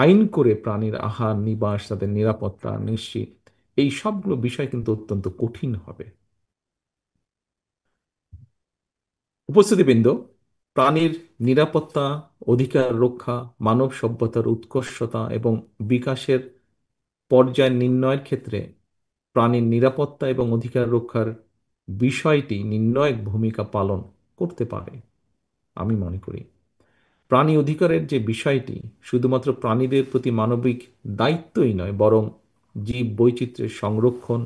আইন করে প্রাণীর আহার নিবাস তাদের নিরাপত্তা নিশ্চিত, এই সবগুলো বিষয় কিন্তু অত্যন্ত কঠিন হবে। উপস্থিতিবৃন্দ, প্রাণীর নিরাপত্তা, অধিকার রক্ষা, মানব সভ্যতার উৎকর্ষতা এবং বিকাশের পর্যায় নির্ণয়ের ক্ষেত্রে প্রাণীর নিরাপত্তা এবং অধিকার রক্ষার বিষয়টি নির্ণায়ক ভূমিকা পালন করতে পারে। আমি মনে করি প্রাণী অধিকারের যে বিষয়টি শুধুমাত্র প্রাণীদের প্রতি মানবিক দায়িত্বই নয়, বরং জীব বৈচিত্র্যের সংরক্ষণ,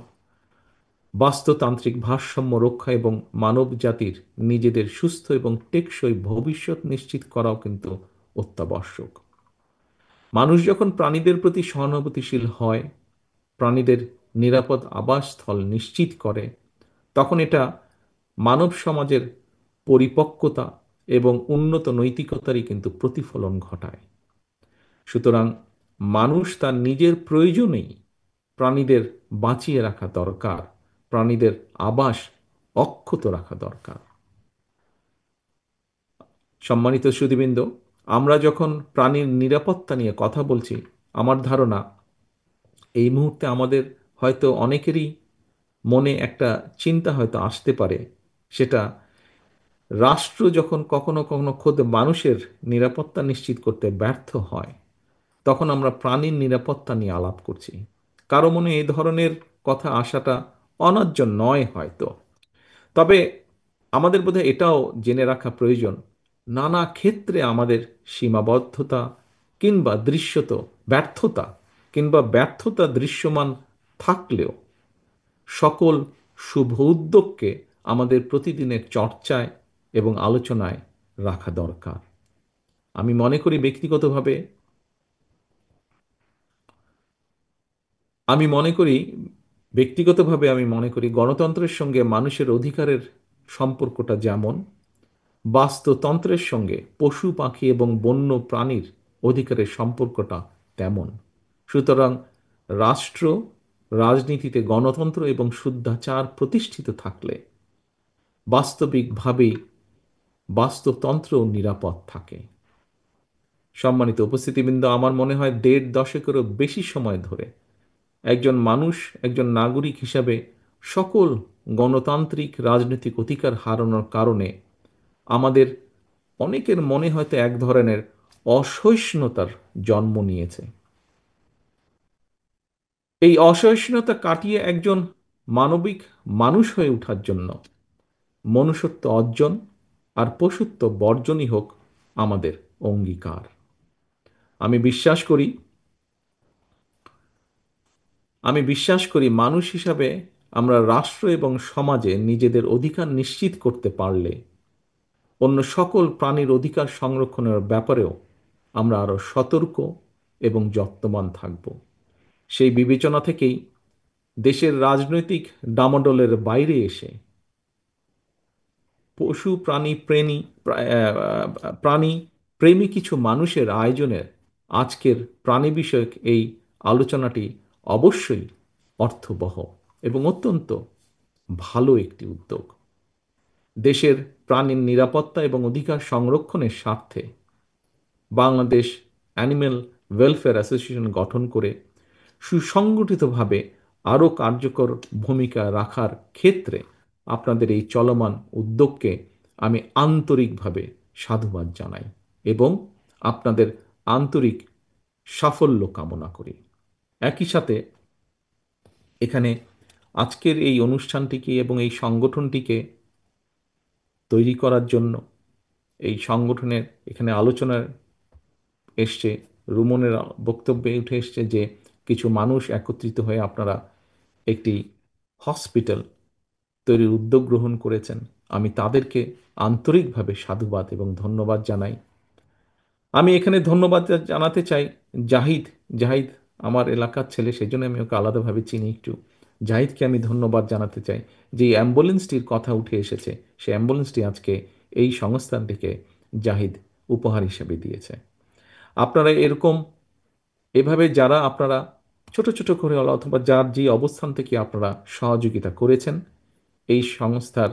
বাস্তুতান্ত্রিক ভারসাম্য রক্ষা এবং মানব জাতির নিজেদের সুস্থ এবং টেকসই ভবিষ্যৎ নিশ্চিত করাও কিন্তু অত্যাবশ্যক। মানুষ যখন প্রাণীদের প্রতি সহানুভূতিশীল হয়, প্রাণীদের নিরাপদ আবাসস্থল নিশ্চিত করে, তখন এটা মানব সমাজের পরিপক্কতা এবং উন্নত নৈতিকতারই কিন্তু প্রতিফলন ঘটায়। সুতরাং মানুষ তার নিজের প্রয়োজনেই প্রাণীদের বাঁচিয়ে রাখা দরকার, প্রাণীদের আবাস অক্ষত রাখা দরকার। সম্মানিত সুধীবৃন্দ, আমরা যখন প্রাণীর নিরাপত্তা নিয়ে কথা বলছি, আমার ধারণা এই মুহূর্তে আমাদের হয়তো অনেকেরই মনে একটা চিন্তা হয়তো আসতে পারে, সেটা রাষ্ট্র যখন কখনো কখনো খোদ মানুষের নিরাপত্তা নিশ্চিত করতে ব্যর্থ হয়, তখন আমরা প্রাণীর নিরাপত্তা নিয়ে আলাপ করছি। কারো মনে এই ধরনের কথা আসাটা অন্যায্য নয় হয়তো। তবে আমাদের বোধহয় এটাও জেনে রাখা প্রয়োজন, নানা ক্ষেত্রে আমাদের সীমাবদ্ধতা কিংবা দৃশ্যত ব্যর্থতা কিংবা ব্যর্থতা দৃশ্যমান থাকলেও সকল শুভ উদ্যোগকে আমাদের প্রতিদিনের চর্চায় এবং আলোচনায় রাখা দরকার। আমি মনে করি ব্যক্তিগতভাবে আমি মনে করি আমি মনে করি গণতন্ত্রের সঙ্গে মানুষের অধিকারের সম্পর্কটা যেমন, বাস্তুতন্ত্রের সঙ্গে পশু পাখি এবং বন্য প্রাণীর অধিকারের সম্পর্কটা তেমন। সুতরাং রাষ্ট্র রাজনীতিতে গণতন্ত্র এবং শুদ্ধাচার প্রতিষ্ঠিত থাকলে বাস্তবিকভাবেই বাস্তুতন্ত্র নিরাপদ থাকে। সম্মানিত উপস্থিতিবৃন্দ, আমার মনে হয় ১.৫ দশকেরও বেশি সময় ধরে একজন মানুষ, একজন নাগরিক হিসাবে সকল গণতান্ত্রিক রাজনৈতিক অধিকার হারানোর কারণে আমাদের অনেকের মনে হয়তো এক ধরনের অসহিষ্ণুতার জন্ম নিয়েছে। এই অসহিষ্ণুতা কাটিয়ে একজন মানবিক মানুষ হয়ে ওঠার জন্য মনুষ্যত্ব অর্জন আর পশুত্ব বর্জনই হোক আমাদের অঙ্গীকার। আমি বিশ্বাস করি আমি বিশ্বাস করি মানুষ হিসাবে আমরা রাষ্ট্র এবং সমাজে নিজেদের অধিকার নিশ্চিত করতে পারলে অন্য সকল প্রাণীর অধিকার সংরক্ষণের ব্যাপারেও আমরা আরও সতর্ক এবং যত্নবান থাকব। সেই বিবেচনা থেকেই দেশের রাজনৈতিক ডামাডোলের বাইরে এসে পশু প্রাণী প্রেমী প্রাণী প্রেমী কিছু মানুষের আয়োজনের আজকের প্রাণী বিষয়ক এই আলোচনাটি অবশ্যই অর্থবহ এবং অত্যন্ত ভালো একটি উদ্যোগ। দেশের প্রাণীর নিরাপত্তা এবং অধিকার সংরক্ষণের স্বার্থে বাংলাদেশ অ্যানিম্যাল ওয়েলফেয়ার অ্যাসোসিয়েশন গঠন করে সুসংগঠিতভাবে আরও কার্যকর ভূমিকা রাখার ক্ষেত্রে আপনাদের এই চলমান উদ্যোগকে আমি আন্তরিকভাবে সাধুবাদ জানাই এবং আপনাদের আন্তরিক সাফল্য কামনা করি। একই সাথে এখানে আজকের এই অনুষ্ঠানটিকে এবং এই সংগঠনটিকে তৈরি করার জন্য, এই সংগঠনের এখানে আলোচনার এসছে, রুমনের বক্তব্যে উঠে এসছে যে কিছু মানুষ একত্রিত হয়ে আপনারা একটি হসপিটাল তৈরির উদ্যোগ গ্রহণ করেছেন। আমি তাদেরকে আন্তরিকভাবে সাধুবাদ এবং ধন্যবাদ জানাই। আমি এখানে ধন্যবাদ জানাতে চাই জাহিদ। জাহিদ আমার এলাকার ছেলে, সেজন্য আমি ওকে আলাদাভাবে চিনি একটু। জাহিদকে আমি ধন্যবাদ জানাতে চাই যে এই অ্যাম্বুলেন্সটির কথা উঠে এসেছে, সেই অ্যাম্বুলেন্সটি আজকে এই সংস্থানটিকে জাহিদ উপহার হিসেবে দিয়েছে। আপনারা এরকম এভাবে যারা আপনারা ছোট ছোট করে হলো অথবা যার যে অবস্থান থেকে আপনারা সহযোগিতা করেছেন এই সংস্থার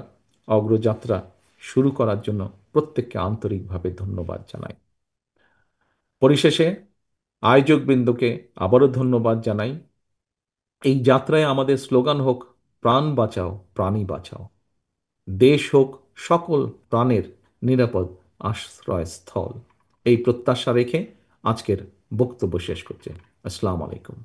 অগ্রযাত্রা শুরু করার জন্য প্রত্যেককে আন্তরিকভাবে ধন্যবাদ জানাই। পরিশেষে আয়োজকবৃন্দকে আবারও ধন্যবাদ জানাই। এই যাত্রায় আমাদের স্লোগান হোক, প্রাণ বাঁচাও, প্রাণী বাঁচাও। দেশ হোক সকল প্রাণের নিরাপদ আশ্রয়স্থল। এই প্রত্যাশা রেখে আজকের বক্তব্য শেষ করছি। আসসালামু আলাইকুম।